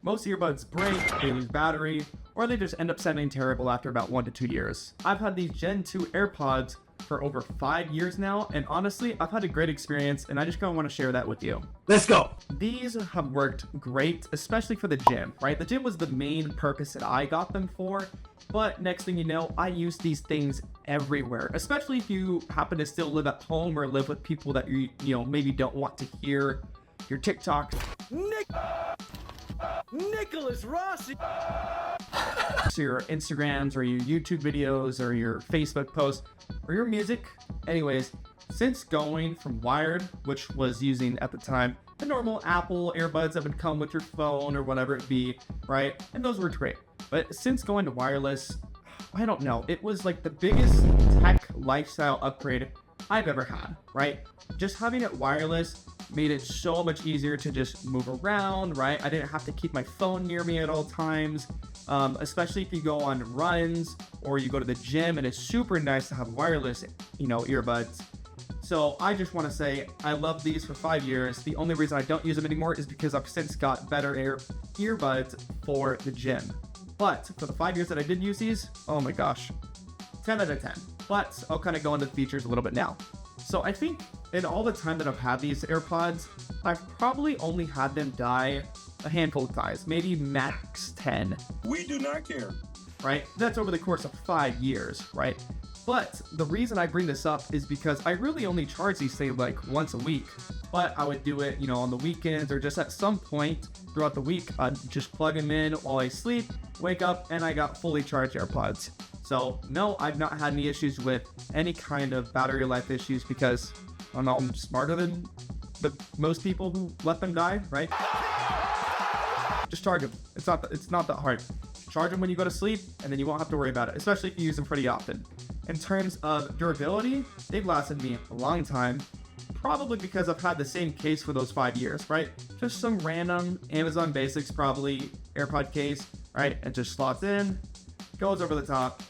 Most earbuds break, they lose battery, or they just end up sounding terrible after about 1 to 2 years. I've had these Gen 2 AirPods for over 5 years now, and honestly, I've had a great experience, and I just kind of want to share that with you. Let's go! These have worked great, especially for the gym, right? The gym was the main purpose that I got them for, but next thing you know, I use these things everywhere, especially if you happen to still live at home or live with people that you maybe don't want to hear your TikToks. Nicholas Rossi! So your Instagrams or your YouTube videos or your Facebook posts or your music. Anyways, since going from wired, which was using at the time the normal Apple AirPods that would come with your phone or whatever it be, right? And those worked great. But since going to wireless, I don't know, it was like the biggest tech lifestyle upgrade I've ever had, right? Just having it wireless made it so much easier to just move around, right? I didn't have to keep my phone near me at all times, especially if you go on runs or you go to the gym, and it's super nice to have wireless, earbuds. So I just want to say I love these for 5 years. The only reason I don't use them anymore is because I've since got better earbuds for the gym. But for the 5 years that I did use these, oh my gosh, 10 out of 10. But I'll kind of go into the features a little bit now. So I think in all the time that I've had these AirPods, I've probably only had them die a handful of times, maybe max 10. We do not care. Right? That's over the course of 5 years, right? But the reason I bring this up is because I really only charge these things like once a week. But I would do it, on the weekends or just at some point throughout the week. I'd just plug them in while I sleep, wake up, and I got fully charged AirPods. So no, I've not had any issues with any kind of battery life issues because I'm smarter than most people who let them die, right? Just charge them. It's not that hard. Charge them when you go to sleep, and then you won't have to worry about it, especially if you use them pretty often. In terms of durability, they've lasted me a long time, probably because I've had the same case for those 5 years, right? Just some random Amazon Basics, probably AirPod case, right? It just slots in, goes over the top,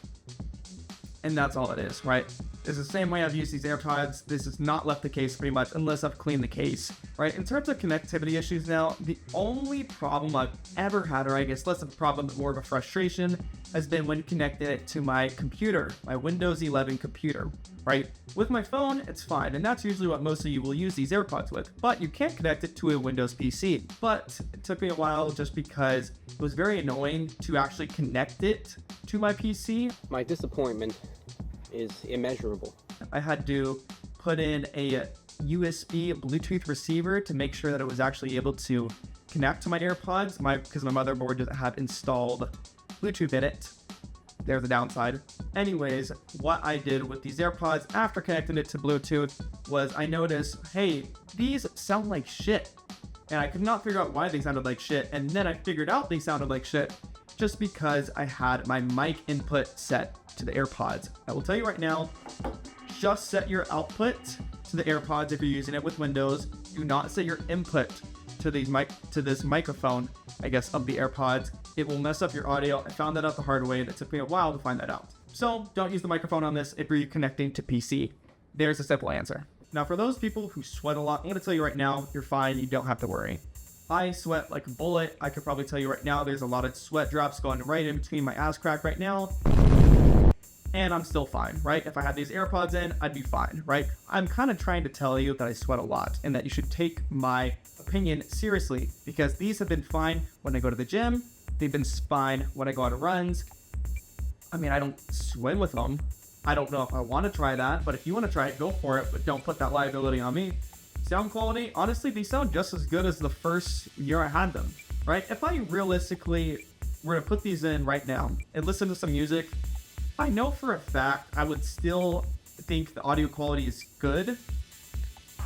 and that's all it is, right? It's the same way I've used these AirPods. This has not left the case pretty much unless I've cleaned the case, right? In terms of connectivity issues now, the only problem I've ever had, or I guess less of a problem, but more of a frustration, has been when connecting it to my computer, my Windows 11 computer, right? With my phone, it's fine, and that's usually what most of you will use these AirPods with, but you can't connect it to a Windows PC. But it took me a while just because it was very annoying to actually connect it to my PC. My disappointment is immeasurable. I had to put in a USB Bluetooth receiver to make sure that it was actually able to connect to my AirPods, because my motherboard doesn't have installed Bluetooth in it. There's the downside. Anyways, what I did with these AirPods after connecting it to Bluetooth was I noticed, hey, these sound like shit. And I could not figure out why they sounded like shit. And then I figured out they sounded like shit just because I had my mic input set to the AirPods. I will tell you right now, just set your output to the AirPods if you're using it with Windows. Do not set your input to this microphone, I guess, of the AirPods. It will mess up your audio. I found that out the hard way, and it took me a while to find that out. So don't use the microphone on this if you're connecting to PC. There's a simple answer. Now, for those people who sweat a lot, I'm gonna tell you right now, you're fine. You don't have to worry. I sweat like a bullet. I could probably tell you right now, there's a lot of sweat drops going right in between my ass crack right now. And I'm still fine, right? If I had these AirPods in, I'd be fine, right? I'm kind of trying to tell you that I sweat a lot and that you should take my opinion seriously, because these have been fine when I go to the gym. They've been fine when I go on runs. I mean, I don't swim with them. I don't know if I want to try that, but if you want to try it, go for it, but don't put that liability on me. Sound quality, honestly, they sound just as good as the first year I had them, right? If I realistically were to put these in right now and listen to some music, I know for a fact I would still think the audio quality is good.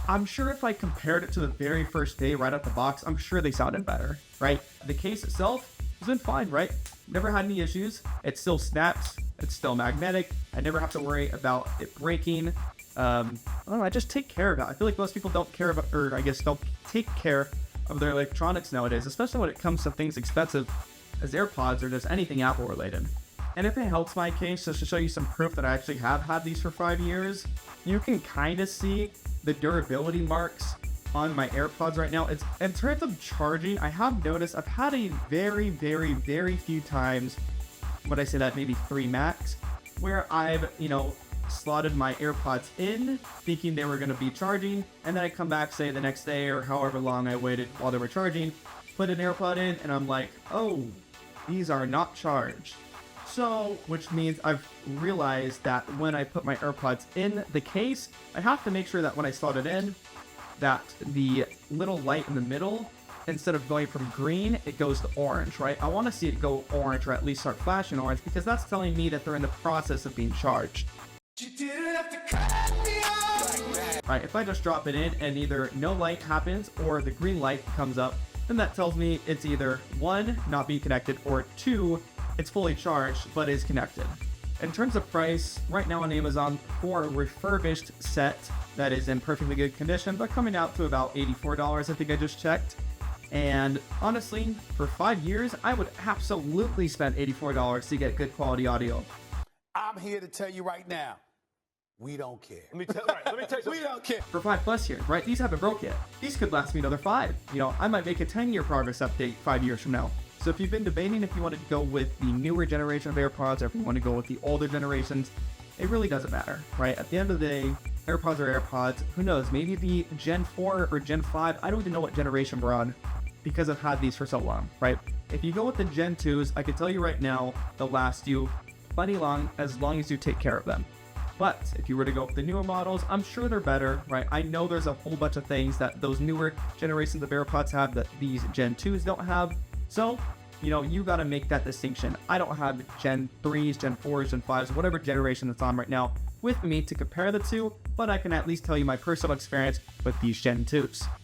I'm sure if I compared it to the very first day right out the box, I'm sure they sounded better, right? The case itself has been fine, right? Never had any issues. It still snaps. It's still magnetic. I never have to worry about it breaking. I don't know, I just take care of it. I feel like most people don't care about, or I guess don't take care of their electronics nowadays, especially when it comes to things expensive as AirPods or just anything Apple related. And if it helps my case, just to show you some proof that I actually have had these for 5 years, you can kind of see the durability marks on my AirPods right now. It's in terms of charging, I have noticed I've had a very, very, very few times, what I say that maybe 3 max, where I've, slotted my AirPods in thinking they were going to be charging, and then I come back, say the next day or however long I waited while they were charging, put an AirPod in, and I'm like, oh, these are not charged. So, which means I've realized that when I put my AirPods in the case, I have to make sure that when I slot it in, that the little light in the middle, instead of going from green, it goes to orange, right? I want to see it go orange, or at least start flashing orange, because that's telling me that they're in the process of being charged. Right, if I just drop it in and either no light happens or the green light comes up, then that tells me it's either 1, not being connected, or 2, it's fully charged but is connected. In terms of price, right now on Amazon, for a refurbished set that is in perfectly good condition, but coming out to about $84, I think I just checked. And honestly, for 5 years, I would absolutely spend $84 to get good quality audio. I'm here to tell you right now, we don't care. Let me tell you. We don't care. For 5+ years, right? These haven't broke yet. These could last me another 5. I might make a 10-year progress update 5 years from now. So if you've been debating if you want to go with the newer generation of AirPods or if you want to go with the older generations, it really doesn't matter, right? At the end of the day, AirPods are AirPods. Who knows? Maybe the Gen 4 or Gen 5, I don't even know what generation we're on because I've had these for so long, right? If you go with the Gen 2s, I can tell you right now, they'll last you plenty long as you take care of them. But if you were to go with the newer models, I'm sure they're better, right? I know there's a whole bunch of things that those newer generations of AirPods have that these Gen 2s don't have. So, you got to make that distinction. I don't have Gen 3s, Gen 4s, Gen 5s, whatever generation that's on right now with me to compare the two, but I can at least tell you my personal experience with these Gen 2s.